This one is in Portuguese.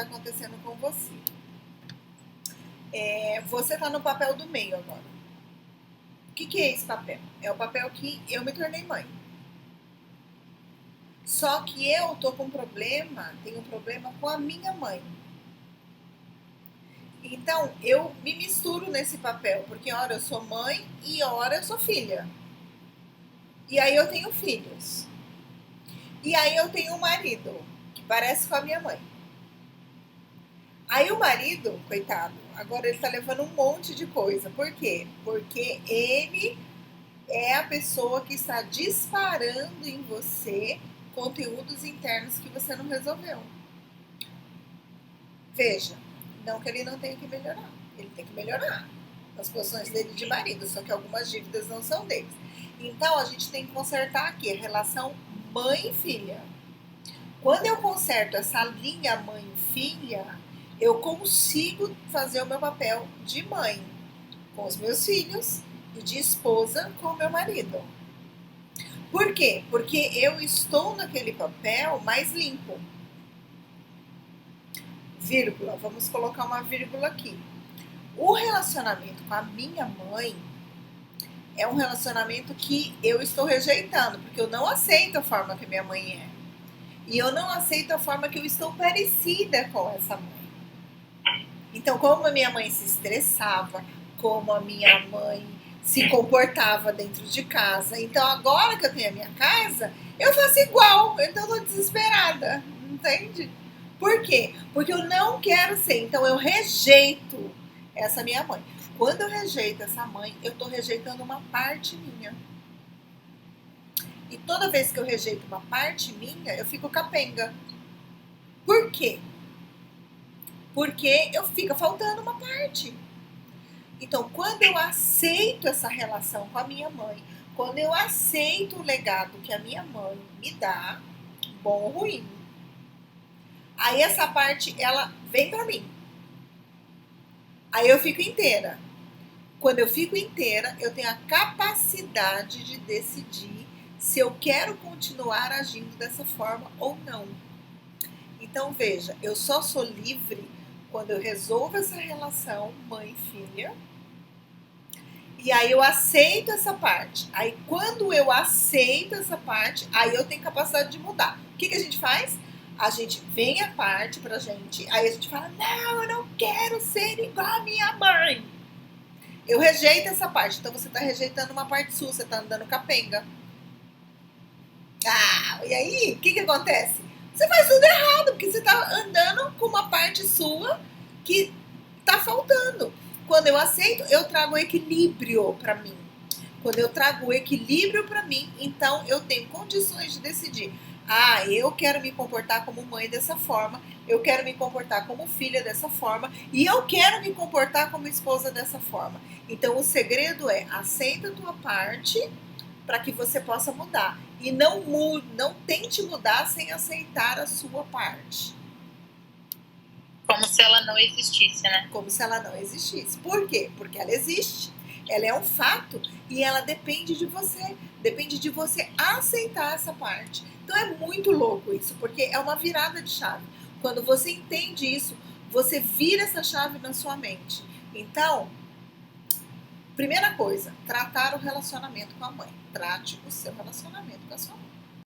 tá acontecendo com você. Você tá no papel do meio agora. O que é esse papel? É o papel que eu me tornei mãe. Só que eu tô com tenho um problema com a minha mãe. Então, eu me misturo nesse papel, porque ora eu sou mãe e ora eu sou filha. E aí eu tenho filhos. E aí eu tenho um marido, que parece com a minha mãe. Aí o marido, coitado, agora ele tá levando um monte de coisa. Por quê? Porque ele é a pessoa que está disparando em você conteúdos internos que você não resolveu. Veja, não que ele não tenha que melhorar. Ele tem que melhorar as posições dele de marido, só que algumas dívidas não são deles. Então, a gente tem que consertar aqui a relação mãe e filha. Quando eu conserto essa linha mãe e filha, eu consigo fazer o meu papel de mãe com os meus filhos e de esposa com o meu marido. Por quê? Porque eu estou naquele papel mais limpo. Vírgula, vamos colocar uma vírgula aqui. O relacionamento com a minha mãe é um relacionamento que eu estou rejeitando, porque eu não aceito a forma que minha mãe é. E eu não aceito a forma que eu estou parecida com essa mãe. Então, como a minha mãe se estressava, como a minha mãe se comportava dentro de casa. Então, agora que eu tenho a minha casa, eu faço igual. Então, eu tô desesperada, entende? Por quê? Porque eu não quero ser. Então, eu rejeito essa minha mãe. Quando eu rejeito essa mãe, eu tô rejeitando uma parte minha. E toda vez que eu rejeito uma parte minha, eu fico capenga. Por quê? Porque eu fico faltando uma parte. Então, quando eu aceito essa relação com a minha mãe, quando eu aceito o legado que a minha mãe me dá, bom ou ruim, aí essa parte, ela vem pra mim. Aí eu fico inteira. Quando eu fico inteira, eu tenho a capacidade de decidir se eu quero continuar agindo dessa forma ou não. Então, veja, eu só sou livre quando eu resolvo essa relação mãe-filha. E aí eu aceito essa parte. Aí quando eu aceito essa parte, aí eu tenho capacidade de mudar. O que a gente faz? A gente vem a parte pra gente, aí a gente fala, não, eu não quero ser igual a minha mãe. Eu rejeito essa parte. Então você tá rejeitando uma parte sua, você tá andando capenga. E aí, o que acontece? Você faz tudo errado, porque você tá andando com uma parte sua que tá faltando. Quando eu aceito, eu trago o equilíbrio para mim. Quando eu trago o equilíbrio para mim, então eu tenho condições de decidir. Eu quero me comportar como mãe dessa forma, eu quero me comportar como filha dessa forma e eu quero me comportar como esposa dessa forma. Então o segredo é aceita a tua parte para que você possa mudar. E não tente mudar sem aceitar a sua parte. Como se ela não existisse, né? Como se ela não existisse. Por quê? Porque ela existe. Ela é um fato e ela depende de você. Depende de você aceitar essa parte. Então é muito louco isso, porque é uma virada de chave. Quando você entende isso, você vira essa chave na sua mente. Então, primeira coisa, tratar o relacionamento com a mãe. Trate o seu relacionamento com a sua mãe.